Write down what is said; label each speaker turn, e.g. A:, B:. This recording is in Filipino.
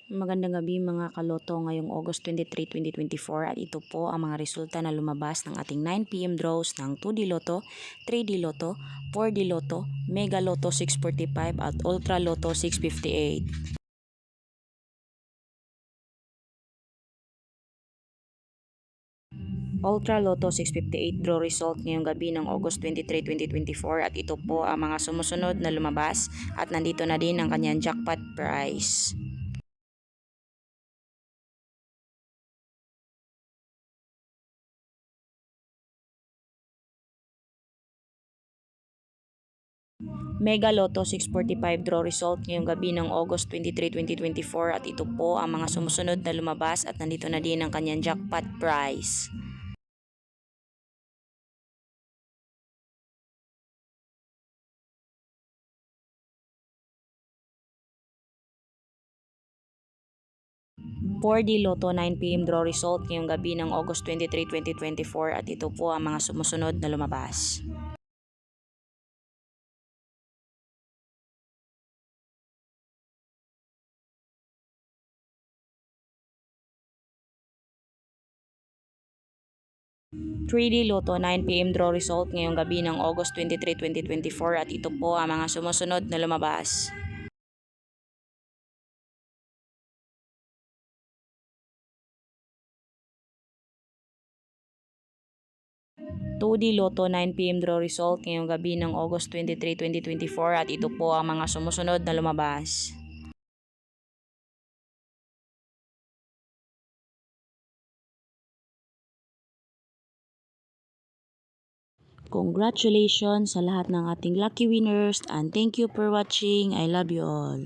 A: Magandang gabi mga kaloto ngayong August 23, 2024 at ito po ang mga resulta na lumabas ng ating 9 PM draws ng 2D Lotto, 3D Lotto, 4D Lotto, Mega Lotto 645 at Ultra Lotto 658. Ultra Lotto 658 draw result ngayong gabi ng August 23, 2024 at ito po ang mga sumusunod na lumabas at nandito na din ang kanyang jackpot prize. Mega Lotto 645 draw result ngayong gabi ng August 23, 2024 at ito po ang mga sumusunod na lumabas at nandito na din ang kanyang jackpot prize. For the Lotto 9 PM draw result ngayong gabi ng August 23, 2024 at ito po ang mga sumusunod na lumabas. Three d Lotto 9 PM draw result ngayong gabi ng August 23, 2024 at ito po ang mga sumusunod na lumabas. 2D Lotto 9 PM draw result ngayong gabi ng August 23, 2024 at ito po ang mga sumusunod na lumabas. Congratulations sa lahat ng ating lucky winners and thank you for watching. I love you all.